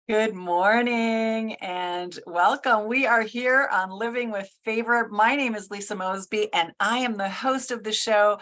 Good morning and welcome. We are here on Living with Favor. My name is Lisa Mosbey and I am the host of the show.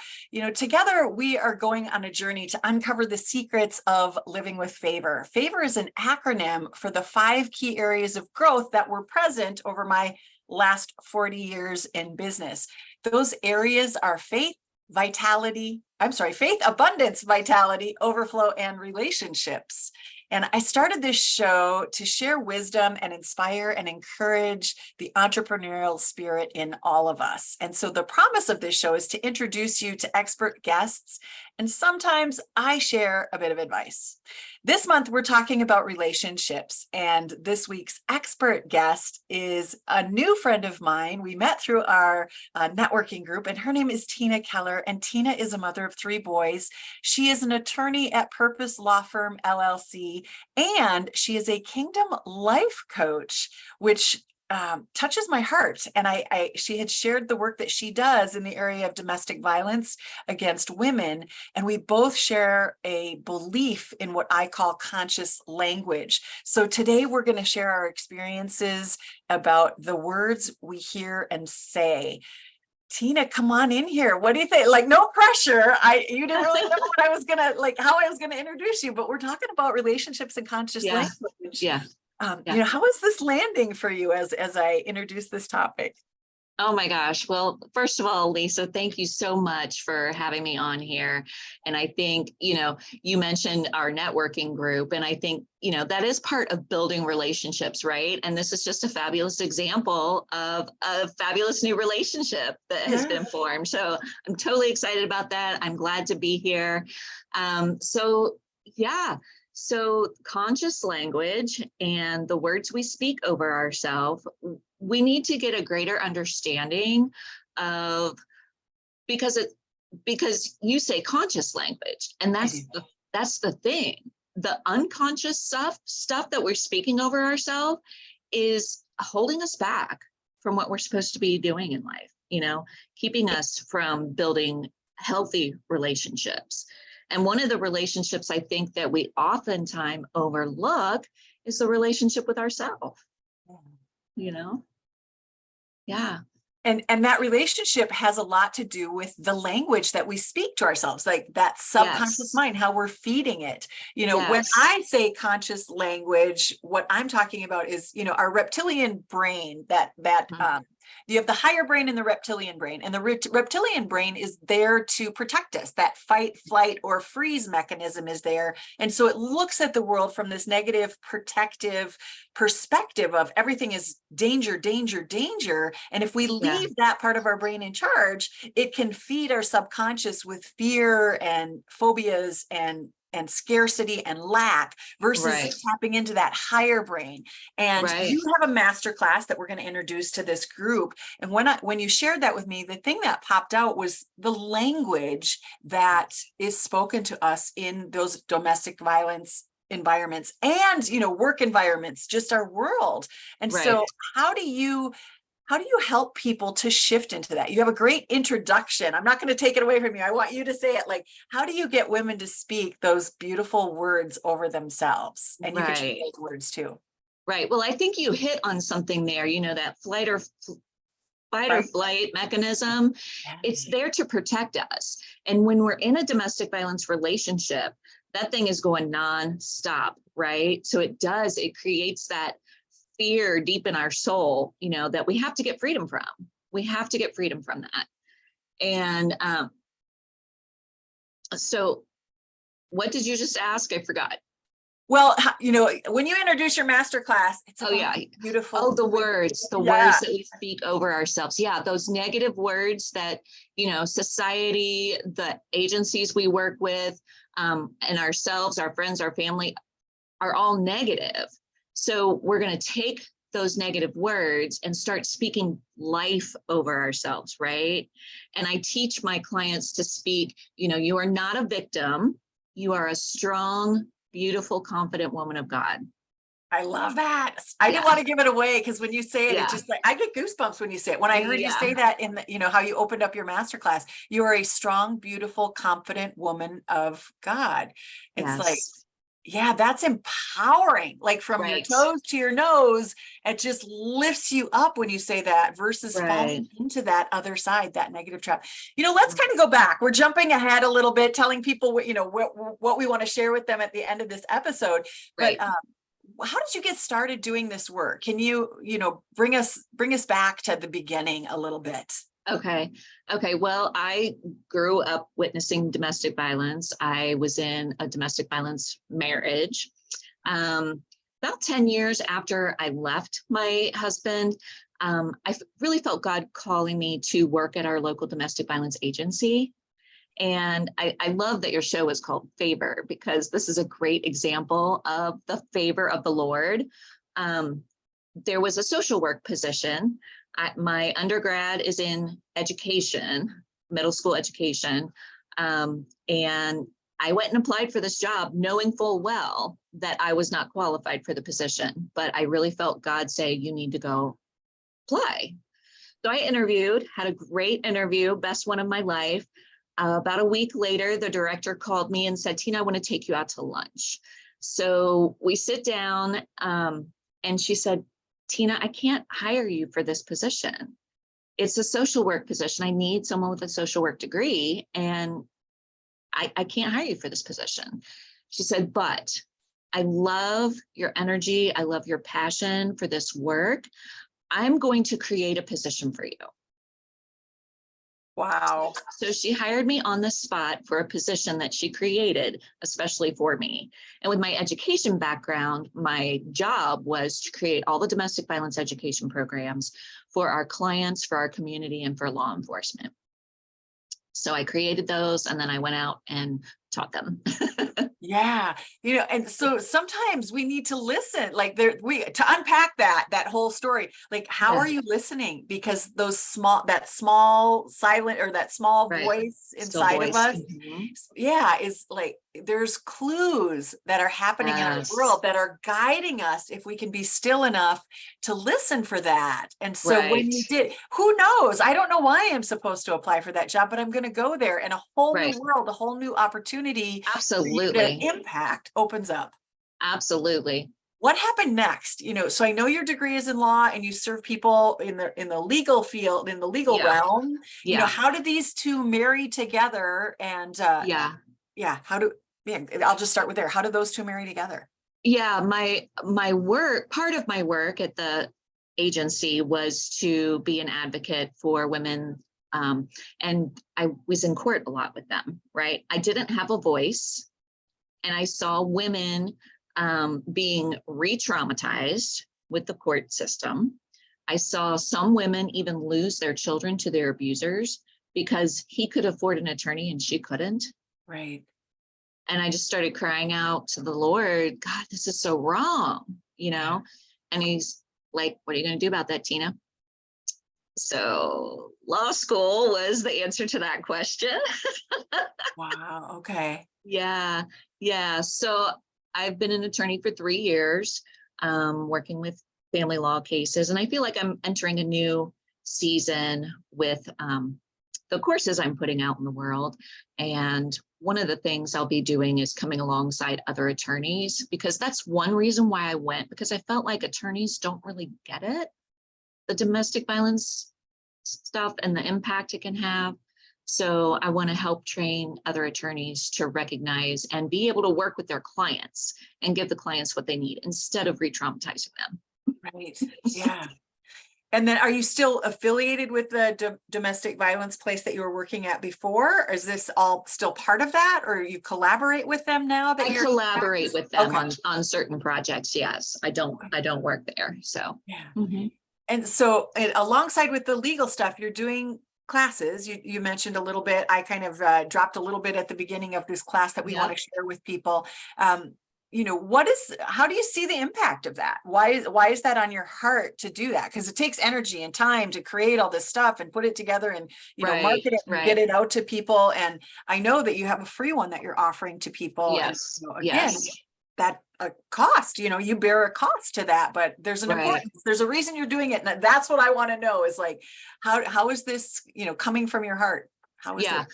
Together we are going on a journey to uncover the secrets of living with favor. Favor is an acronym for the 5 key areas of growth that were present over my last 40 years in business. Those areas are faith, abundance, vitality, overflow, and relationships. And I started this show to share wisdom and inspire and encourage the entrepreneurial spirit in all of us. And so the promise of this show is to introduce you to expert guests, and sometimes I share a bit of advice. This month, we're talking about relationships, and this week's expert guest is a new friend of mine. We met through our networking group, and her name is Tina Keller, and Tina is a mother of 3 boys. She is an attorney at Purpose Law Firm, LLC, and she is a Kingdom life coach, which touches my heart. And she had shared the work that she does in the area of domestic violence against women. And we both share a belief in what I call conscious language. So today we're going to share our experiences about the words we hear and say. Tina, come on in here. What do you think? Like, no pressure. You didn't really know what I was gonna how I was gonna introduce you, but we're talking about relationships and conscious language. Yeah. How is this landing for you as I introduce this topic? Oh my gosh. Well, first of all, Lisa, thank you so much for having me on here. And I think, you mentioned our networking group, and I think, that is part of building relationships, right? And this is just a fabulous example of a fabulous new relationship that has been formed. So I'm totally excited about that. I'm glad to be here. So conscious language and the words we speak over ourselves, we need to get a greater understanding of, because you say conscious language, and that's the thing. The unconscious stuff that we're speaking over ourselves is holding us back from what we're supposed to be doing in life, keeping us from building healthy relationships. And one of the relationships I think that we oftentimes overlook is the relationship with ourselves, Yeah. And that relationship has a lot to do with the language that we speak to ourselves, like that subconscious mind, how we're feeding it. When I say conscious language, what I'm talking about is, our reptilian brain, you have the higher brain and the reptilian brain, and the reptilian brain is there to protect us. That fight, flight, or freeze mechanism is there. And so it looks at the world from this negative protective perspective of everything is danger, danger, danger. And if we leave that part of our brain in charge, it can feed our subconscious with fear and phobias and scarcity and lack versus tapping into that higher brain. And you have a masterclass that we're going to introduce to this group. And when you shared that with me, the thing that popped out was the language that is spoken to us in those domestic violence environments and, work environments, just our world. And so how do you help people to shift into that? You have a great introduction. I'm not going to take it away from you. I want you to say it. Like, how do you get women to speak those beautiful words over themselves? And you can change those words too. Right. Well, I think you hit on something there, that fight or flight mechanism. It's there to protect us. And when we're in a domestic violence relationship, that thing is going nonstop, right? So it creates that fear deep in our soul, that we have to get freedom from. We have to get freedom from that. And so what did you just ask? I forgot. Well, when you introduce your masterclass, it's beautiful. Oh, the words that we speak over ourselves. Yeah, those negative words that, society, the agencies we work with, and ourselves, our friends, our family are all negative. So we're going to take those negative words and start speaking life over ourselves, right? And I teach my clients to speak, you are not a victim. You are a strong, beautiful, confident woman of God. I love that. I didn't want to give it away because when you say it, it's just like, I get goosebumps when you say it. When I heard you say that in the, how you opened up your masterclass, you are a strong, beautiful, confident woman of God. It's like, yeah, that's empowering, like from your toes to your nose. It just lifts you up when you say that versus falling into that other side, that negative trap. Let's kind of go back. We're jumping ahead a little bit, telling people what we want to share with them at the end of this episode. But how did you get started doing this work? Can you, bring us back to the beginning a little bit? Okay. Well, I grew up witnessing domestic violence. I was in a domestic violence marriage. About 10 years after I left my husband, I really felt God calling me to work at our local domestic violence agency. And I love that your show is called F.A.V.O.R, because this is a great example of the favor of the Lord. There was a social work position. My undergrad is in education, middle school education. And I went and applied for this job knowing full well that I was not qualified for the position, but I really felt God say, you need to go apply. So I interviewed, had a great interview, best one of my life. About a week later, the director called me and said, Tina, I want to take you out to lunch. So we sit down and she said, Tina, I can't hire you for this position. It's a social work position. I need someone with a social work degree, and I can't hire you for this position. She said, but I love your energy. I love your passion for this work. I'm going to create a position for you. Wow. So she hired me on the spot for a position that she created, especially for me. And with my education background, my job was to create all the domestic violence education programs for our clients, for our community, and for law enforcement. So I created those, and then I went out and taught them. Yeah. And so sometimes we need to listen, like to unpack that whole story. Like, how are you listening? Because that small silent, or that small voice inside of us, is like, there's clues that are happening in our world that are guiding us if we can be still enough to listen for that. And so when you did, who knows? I don't know why I'm supposed to apply for that job, but I'm going to go there, and a whole new world, a whole new opportunity. Absolutely. Impact opens up. Absolutely. What happened next? So I know your degree is in law, and you serve people in the legal field, in the legal realm. How did these two marry together? And I'll just start with there. How did those two marry together? Yeah, my work, part of my work at the agency was to be an advocate for women. And I was in court a lot with them, right? I didn't have a voice, and I saw women being re-traumatized with the court system. I saw some women even lose their children to their abusers because he could afford an attorney and she couldn't. Right. And I just started crying out to the Lord, God, this is so wrong, And he's like, what are you going to do about that, Tina? So law school was the answer to that question. Wow. Okay. Yeah. So I've been an attorney for 3 years, working with family law cases. And I feel like I'm entering a new season with the courses I'm putting out in the world. And one of the things I'll be doing is coming alongside other attorneys, because that's one reason why I went, because I felt like attorneys don't really get it, the domestic violence stuff and the impact it can have. So I want to help train other attorneys to recognize and be able to work with their clients and give the clients what they need instead of re-traumatizing them. Right. Yeah. And then, are you still affiliated with the domestic violence place that you were working at before? Or is this all still part of that, or you collaborate with them now that I you're collaborate with them on certain projects? Yes, I don't work there. So yeah. Mm-hmm. And so, alongside with the legal stuff, you're doing classes. You mentioned a little bit. I kind of dropped a little bit at the beginning of this class that we want to share with people. How do you see the impact of that? Why is that on your heart to do that? Because it takes energy and time to create all this stuff and put it together and, market it and get it out to people. And I know that you have a free one that you're offering to people. Yes. And, again, that a cost, you bear a cost to that, but there's an importance, there's a reason you're doing it. And that's what I want to know is like, how is this, coming from your heart? How is it?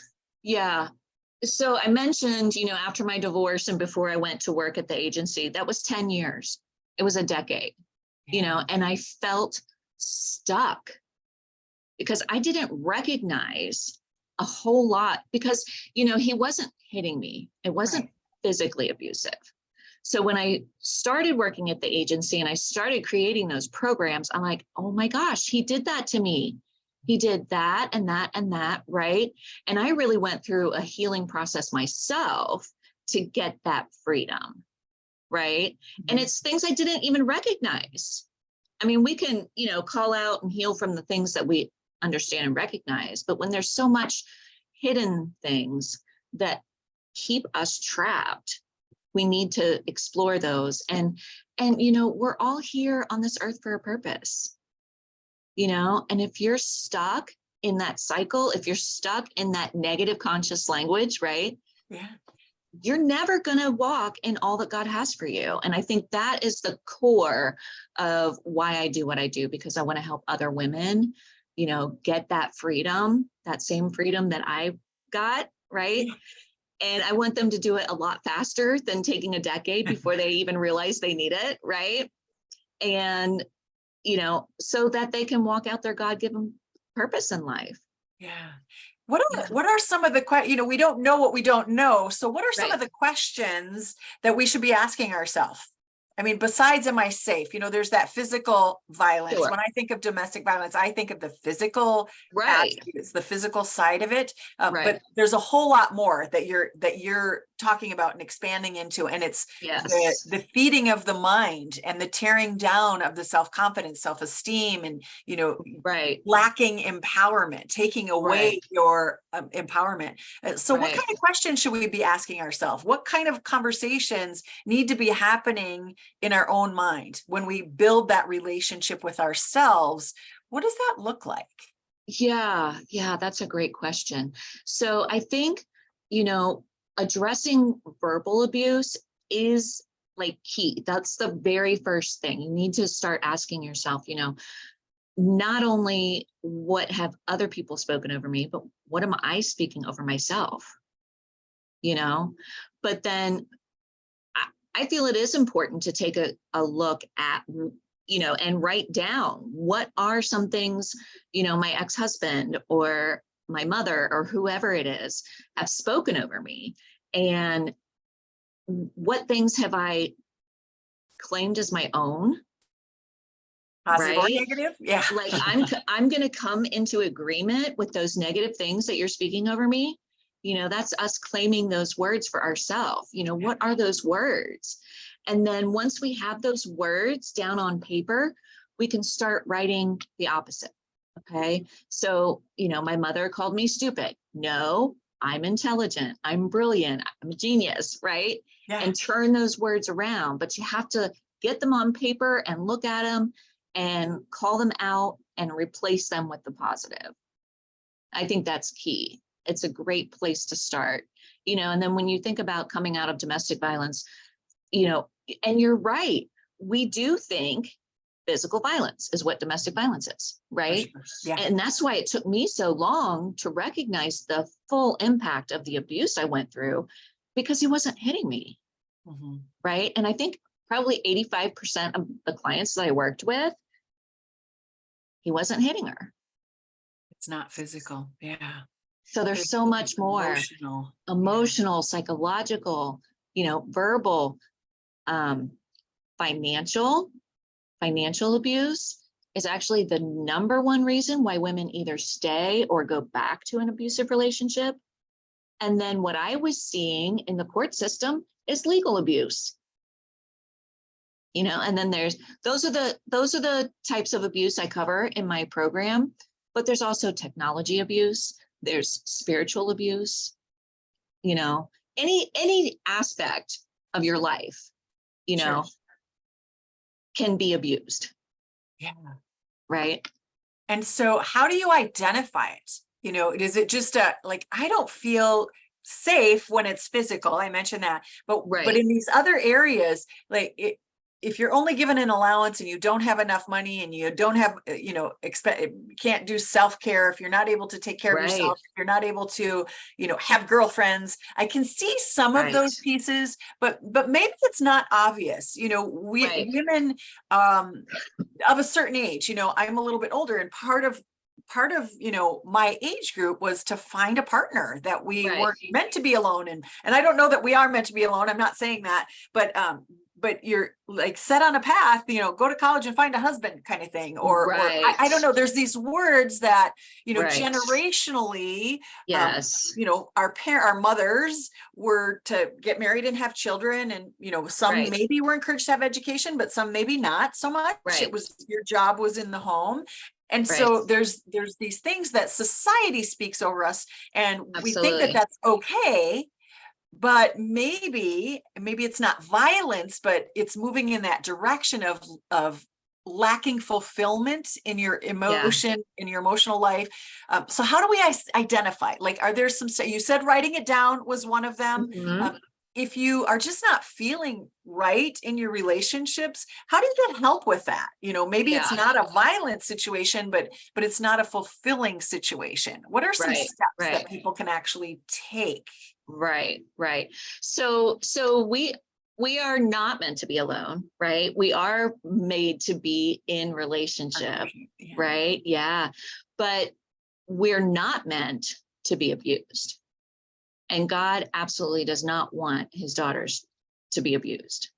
Yeah. So I mentioned, after my divorce and before I went to work at the agency, that was 10 years. It was a decade, and I felt stuck because I didn't recognize a whole lot because, he wasn't hitting me. It wasn't Right. physically abusive. So when I started working at the agency and I started creating those programs, I'm like, oh my gosh, he did that to me. He did that and that and that, right? And I really went through a healing process myself to get that freedom, right? And it's things I didn't even recognize. I mean, we can, call out and heal from the things that we understand and recognize, but when there's so much hidden things that keep us trapped, we need to explore those. And we're all here on this earth for a purpose, and if you're stuck in that cycle, if you're stuck in that negative conscious language, right? Yeah. You're never going to walk in all that God has for you. And I think that is the core of why I do what I do, because I want to help other women, get that freedom, that same freedom that I got, right? Yeah. And I want them to do it a lot faster than taking a decade before they even realize they need it, right? And, so that they can walk out their God-given purpose in life. Yeah. What are some of the we don't know what we don't know. So what are some of the questions that we should be asking ourselves? I mean, besides, am I safe? There's that physical violence. Sure. When I think of domestic violence, I think of the physical attributes, the physical side of it. But there's a whole lot more that you're talking about and expanding into, and it's the feeding of the mind and the tearing down of the self-confidence, self-esteem, and lacking empowerment, taking away your empowerment. So, what kind of questions should we be asking ourselves? What kind of conversations need to be happening in our own mind when we build that relationship with ourselves? What does that look like? Yeah, that's a great question. So I think, addressing verbal abuse is like key. That's the very first thing. You need to start asking yourself, not only what have other people spoken over me, but what am I speaking over myself? But then I feel it is important to take a look at, and write down what are some things, my ex-husband or my mother or whoever it is have spoken over me, and what things have I claimed as my own, Positive or negative? Yeah. Like I'm going to come into agreement with those negative things that you're speaking over me. That's us claiming those words for ourselves. What are those words? And then once we have those words down on paper, we can start writing the opposite. Okay. So, my mother called me stupid. No, I'm intelligent. I'm brilliant. I'm a genius. Right. Yeah. And turn those words around, but you have to get them on paper and look at them and call them out and replace them with the positive. I think that's key. It's a great place to start, and then when you think about coming out of domestic violence, and you're right, we do think physical violence is what domestic violence is, right? Sure. Yeah. And that's why it took me so long to recognize the full impact of the abuse I went through, because he wasn't hitting me, right? And I think probably 85% of the clients that I worked with, he wasn't hitting her. It's not physical. Yeah. So there's so much more emotional, psychological, verbal, financial abuse is actually the number one reason why women either stay or go back to an abusive relationship. And then what I was seeing in the court system is legal abuse. And then those are the types of abuse I cover in my program, but there's also technology abuse, there's spiritual abuse, any aspect of your life, can be abused. Yeah. Right. And so how do you identify it? Is it just I don't feel safe when it's physical? I mentioned that, but in these other areas, if you're only given an allowance and you don't have enough money and you don't have, can't do self-care, if you're not able to take care of yourself, if you're not able to, have girlfriends, I can see some of those pieces, but maybe it's not obvious. Women of a certain age, I'm a little bit older, and part of my age group was to find a partner that we weren't meant to be alone. And I don't know that we are meant to be alone. I'm not saying that, but you're like set on a path, go to college and find a husband kind of thing, or I don't know. There's these words that, generationally, our mothers were to get married and have children. And, some maybe were encouraged to have education, but some maybe not so much. It was, your job was in the home. And so there's these things that society speaks over us, and we think that that's okay. But maybe it's not violence, but it's moving in that direction of lacking fulfillment in your emotion, in your emotional life. So how do we identify? Like, are there some, you said writing it down was one of them. If you are just not feeling right in your relationships, how do you get help with that? Maybe it's not a violent situation, but it's not a fulfilling situation. What are some steps that people can actually take? Right. So we are not meant to be alone, right? We are made to be in relationship, right? Yeah. But we're not meant to be abused. And God absolutely does not want his daughters to be abused.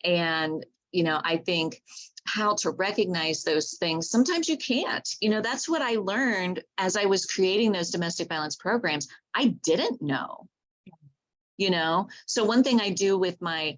And, I think how to recognize those things, sometimes you can't. That's what I learned as I was creating those domestic violence programs. I didn't know, So one thing I do with my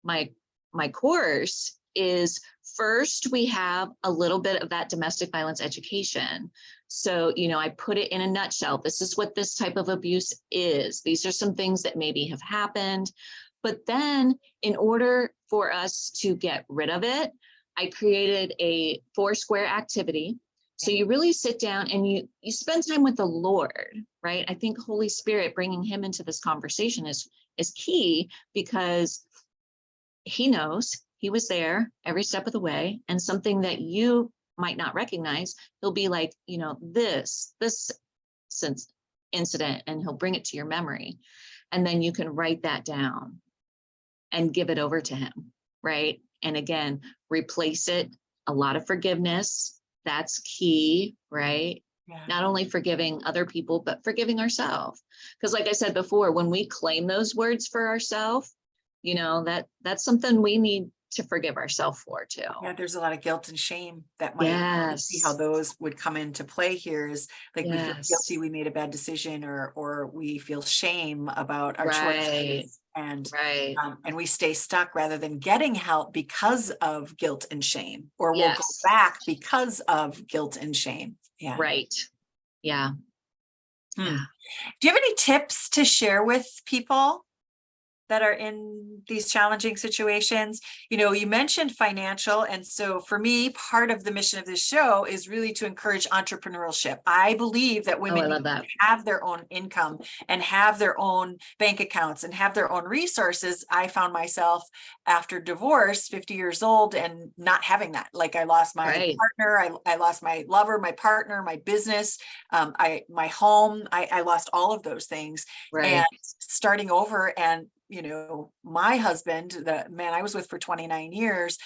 my course is, first we have a little bit of that domestic violence education. So, I put it in a nutshell. This is what this type of abuse is. These are some things that maybe have happened. But then in order for us to get rid of it, I created a 4-square activity. So you really sit down and you spend time with the Lord, right? I think Holy Spirit, bringing him into this conversation is key, because he knows, he was there every step of the way, and something that you might not recognize, he'll be like, this incident, and he'll bring it to your memory. And then you can write that down and give it over to him, right? And again, replace it. A lot of forgiveness, that's key, right? Yeah. Not only forgiving other people, but forgiving ourselves. Because like I said before, when we claim those words for ourselves, that's something we need to forgive ourselves for too. Yeah, there's a lot of guilt and shame that might see how those would come into play here. Is like, we feel guilty, we made a bad decision, or we feel shame about our choices, and we stay stuck rather than getting help because of guilt and shame, or we'll go back because of guilt and shame. Yeah. Right. Yeah. Do you have any tips to share with people that are in these challenging situations? You mentioned financial. And so for me, part of the mission of this show is really to encourage entrepreneurship. I believe that women have their own income and have their own bank accounts and have their own resources. I found myself after divorce, 50 years old, and not having that. Like, I lost my partner, I lost my lover, my partner, my business, my home. I lost all of those things. And starting over, and my husband, the man I was with for 29 years,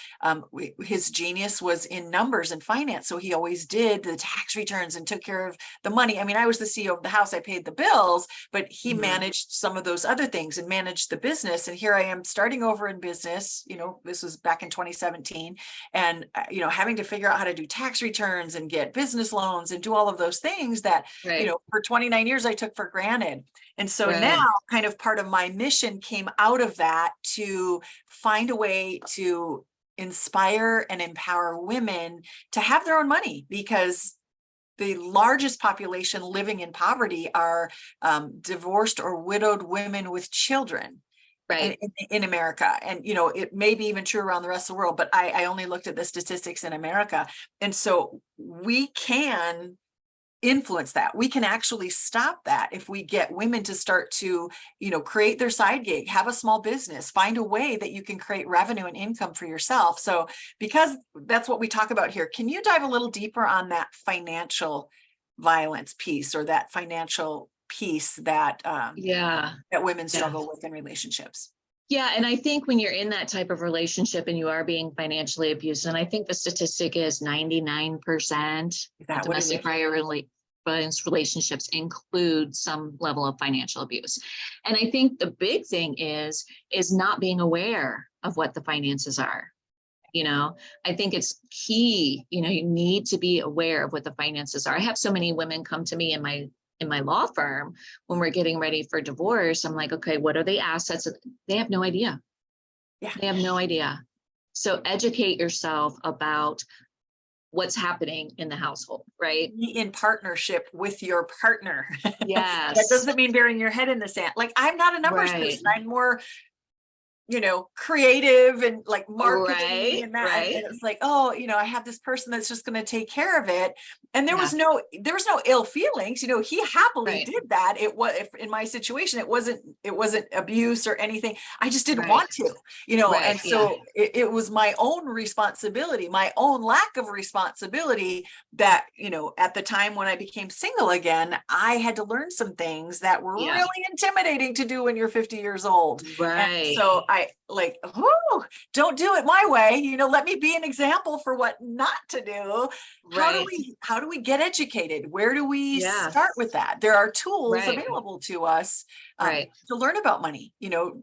his genius was in numbers and finance. So he always did the tax returns and took care of the money. I mean, I was the CEO of the house, I paid the bills, but he managed some of those other things and managed the business. And here I am starting over in business, this was back in 2017, and, having to figure out how to do tax returns and get business loans and do all of those things that, for 29 years I took for granted. And so now kind of part of my mission came out of that, to find a way to inspire and empower women to have their own money, because the largest population living in poverty are divorced or widowed women with children in America. And, it may be even true around the rest of the world, but I only looked at the statistics in America. And so we can influence that. We can actually stop that if we get women to start to, create their side gig, have a small business, find a way that you can create revenue and income for yourself. So because that's what we talk about here, can you dive a little deeper on that financial violence piece, or that financial piece that that women struggle with in relationships? Yeah. And I think when you're in that type of relationship and you are being financially abused, and I think the statistic is 99% of domestic violence relationships include some level of financial abuse. And I think the big thing is not being aware of what the finances are. I think it's key, you need to be aware of what the finances are. I have so many women come to me in my law firm when we're getting ready for divorce. I'm like, okay, what are the assets? They have no idea. Yeah. They have no idea. So educate yourself about what's happening in the household, right? Be in partnership with your partner. Yes. That doesn't mean burying your head in the sand. Like, I'm not a numbers person. I'm more creative and like marketing and that. Right. And it's like, oh, I have this person that's just going to take care of it. And there was no ill feelings. He happily did that. It was, in my situation, it wasn't abuse or anything. I just didn't want to, and so it was my own responsibility, my own lack of responsibility that, at the time when I became single again, I had to learn some things that were really intimidating to do when you're 50 years old. Right. And so I like, oh, don't do it my way. Let me be an example for what not to do. How do we get educated? Where do we start with that? There are tools available to us to learn about money.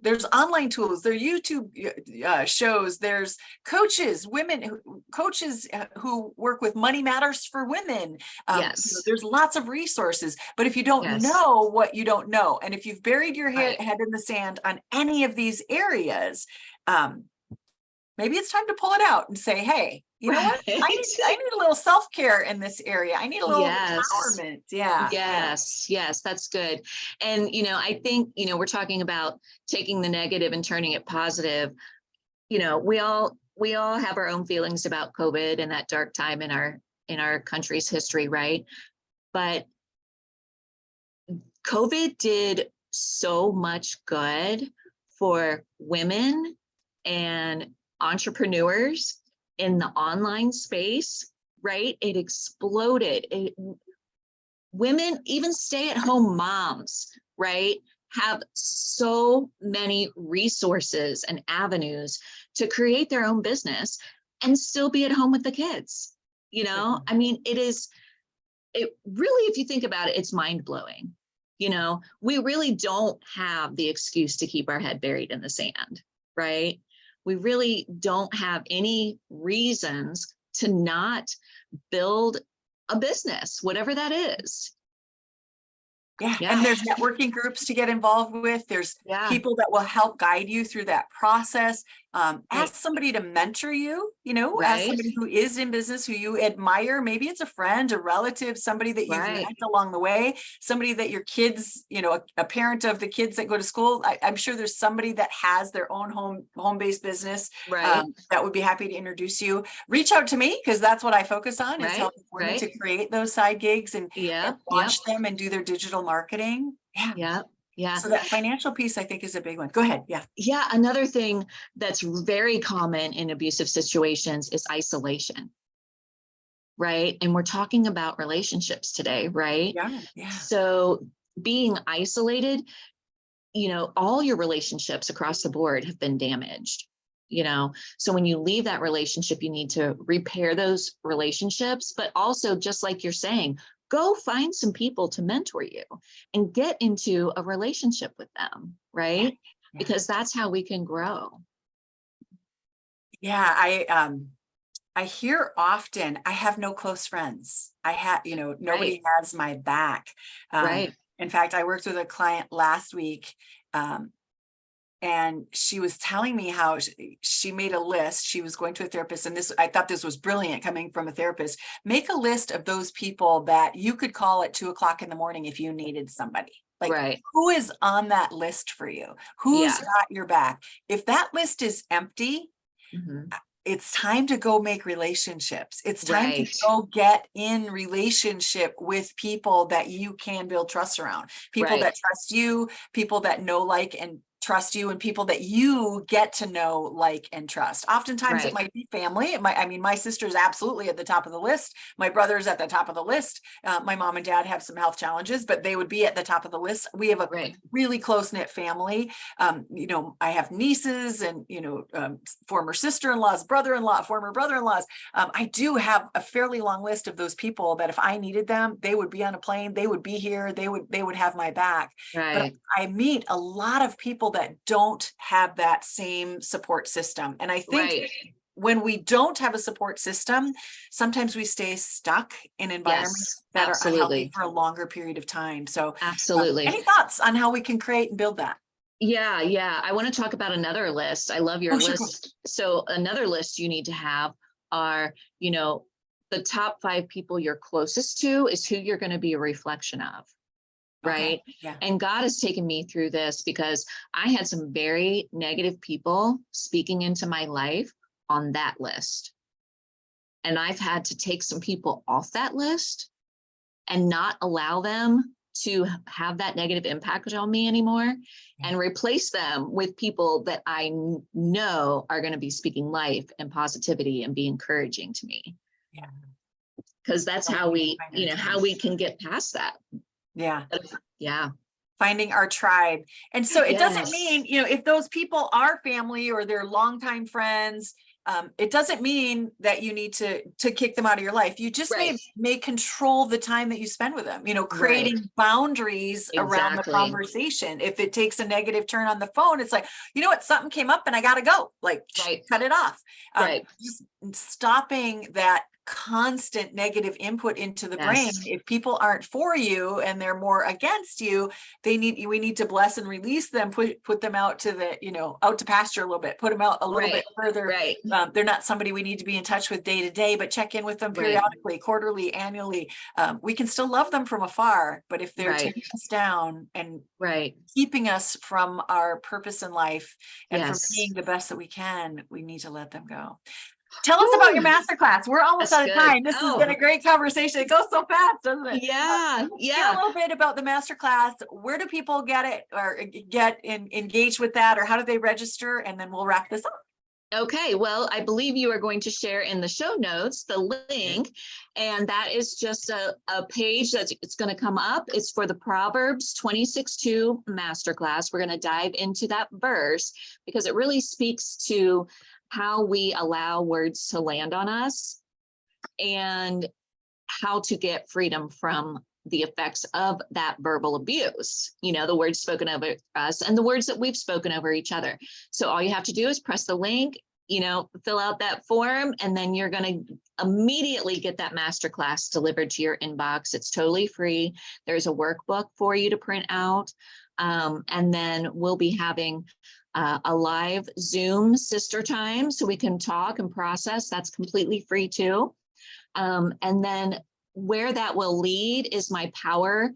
There's online tools, there are YouTube shows, there's coaches who work with Money Matters for Women. There's lots of resources, but if you don't know what you don't know, and if you've buried your head in the sand on any of these areas, maybe it's time to pull it out and say, hey, you know what? I need a little self-care in this area. I need a little empowerment. Yes, that's good. And, I think, we're talking about taking the negative and turning it positive. We all have our own feelings about COVID and that dark time in our country's history, right? But COVID did so much good for women and entrepreneurs in the online space, right? It exploded. Women, even stay-at-home moms, right, have so many resources and avenues to create their own business and still be at home with the kids. I mean, it really, if you think about it, it's mind-blowing. We really don't have the excuse to keep our head buried in the sand, right? We really don't have any reasons to not build a business, whatever that is. Yeah. And there's networking groups to get involved with. There's people that will help guide you through that process. Ask somebody to mentor you, ask somebody who is in business, who you admire. Maybe it's a friend, a relative, somebody that you've met along the way, somebody that your kids, a parent of the kids that go to school. I'm sure there's somebody that has their own home-based business that would be happy to introduce you. Reach out to me, because that's what I focus on, is helping women to create those side gigs and launch them and do their digital marketing. Yeah. So that financial piece, I think, is a big one. Go ahead. Yeah. Another thing that's very common in abusive situations is isolation. Right. And we're talking about relationships today, right? Yeah. So being isolated, all your relationships across the board have been damaged. So when you leave that relationship, you need to repair those relationships, but also, just like you're saying, go find some people to mentor you and get into a relationship with them, right? Because that's how we can grow. Yeah, I hear often, I have no close friends. Nobody has my back. In fact, I worked with a client last week, and she was telling me how she made a list. She was going to a therapist, and I thought this was brilliant coming from a therapist. Make a list of those people that you could call at 2:00 in the morning if you needed somebody. Like, who is on that list for you? Who's got your back? If that list is empty, it's time to go make relationships. It's time to Right. go get in relationship with people that you can build trust around, people Right. that trust you, people that know, like, and trust you, and people that you get to know, like, and trust. Oftentimes it Right. might be family. I mean, my sister's absolutely at the top of the list. My brother's at the top of the list. My mom and dad have some health challenges, but they would be at the top of the list. We have a Right. really close-knit family. I have nieces and, former sister-in-laws, brother-in-law, former brother-in-laws. I do have a fairly long list of those people that if I needed them, they would be on a plane, they would be here, they would have my back. But Right. I meet a lot of people that don't have that same support system. And I think Right. when we don't have a support system, sometimes we stay stuck in environments Yes, that are unhealthy absolutely. for a longer period of time. So, Absolutely. any thoughts on how we can create and build that? Yeah, yeah. I want to talk about another list. I love your Oh, sure. list. So another list you need to have are, the top 5 people you're closest to is who you're going to be a reflection of. Okay. Right. Yeah. And God has taken me through this because I had some very negative people speaking into my life on that list. And I've had to take some people off that list and not allow them to have that negative impact on me anymore, and replace them with people that I know are going to be speaking life and positivity and be encouraging to me. Yeah. Because that's how how we can get past that. Yeah. Yeah. Finding our tribe. And so it doesn't Yes. mean, if those people are family or they're longtime friends, it doesn't mean that you need to kick them out of your life. You just Right. may control the time that you spend with them, creating Right. boundaries around the Exactly. conversation. If it takes a negative turn on the phone, it's like, you know what, something came up and I gotta go. Like, Right. cut it off. Right. Just stopping that constant negative input into the brain. Yes. If people aren't for you and they're more against you, we need to bless and release them, put them out to out to pasture a little bit, put them out a little bit further. Right. They're not somebody we need to be in touch with day to day, but check in with them Right. periodically, quarterly, annually. We can still love them from afar, but if they're Right. tearing us down and Right. keeping us from our purpose in life and from Yes. being the best that we can, we need to let them go. Tell us about your Whew. masterclass. We're almost That's out of good. time. This has been Oh, a great conversation. It goes so fast, doesn't it? yeah. Share a Yeah. little bit about the masterclass. Where do people get it or engaged with that, or how do they register? And then we'll wrap this up. Okay, well, I believe you are going to share in the show notes the link, and that is just a page it's going to come up. It's for the Proverbs 26:2 masterclass. We're going to dive into that verse because it really speaks to how we allow words to land on us and how to get freedom from the effects of that verbal abuse, the words spoken over us and the words that we've spoken over each other. So all you have to do is press the link, fill out that form, and then you're going to immediately get that masterclass delivered to your inbox. It's totally free. There's a workbook for you to print out. And then we'll be having a live Zoom sister time so we can talk and process. That's completely free too. And then where that will lead is my power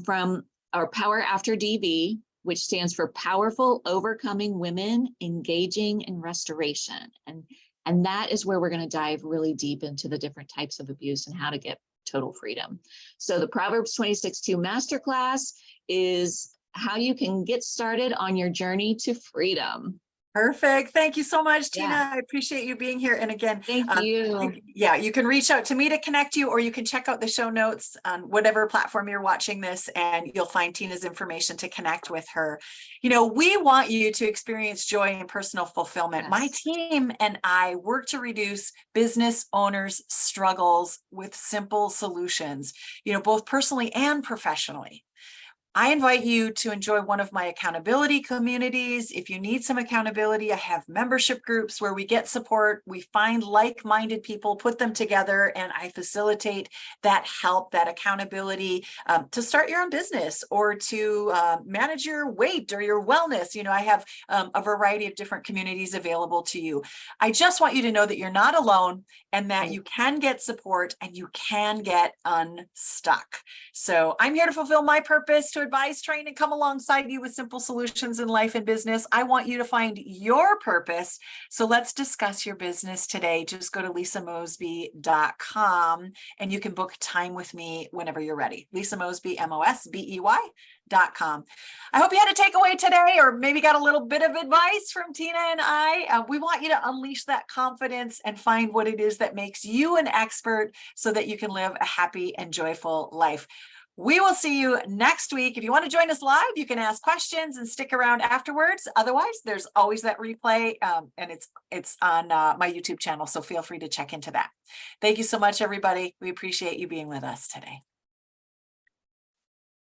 from our Power After DV, which stands for Powerful Overcoming Women Engaging in Restoration. And that is where we're going to dive really deep into the different types of abuse and how to get total freedom. So the Proverbs 26:2 masterclass is how you can get started on your journey to freedom. Perfect. Thank you so much, Tina. Yeah. I appreciate you being here. And again, Thank you. you can reach out to me to connect you, or you can check out the show notes on whatever platform you're watching this, and you'll find Tina's information to connect with her. We want you to experience joy and personal fulfillment. Yes. My team and I work to reduce business owners' struggles with simple solutions, both personally and professionally. I invite you to enjoy one of my accountability communities. If you need some accountability, I have membership groups where we get support. We find like-minded people, put them together, and I facilitate that help, that accountability to start your own business or to manage your weight or your wellness. I have a variety of different communities available to you. I just want you to know that you're not alone and that you can get support and you can get unstuck. So I'm here to fulfill my purpose, to to advise, train, and come alongside you with simple solutions in life and business. I want you to find your purpose. So let's discuss your business today. Just go to lisamosbey.com and you can book time with me whenever you're ready. Lisa Mosbey, MOSBEY.com. I hope you had a takeaway today, or maybe got a little bit of advice from Tina and I. We want you to unleash that confidence and find what it is that makes you an expert so that you can live a happy and joyful life. We will see you next week. If you want to join us live, you can ask questions and stick around afterwards. Otherwise, there's always that replay, and it's on my YouTube channel, so feel free to check into that. Thank you so much, everybody. We appreciate you being with us today.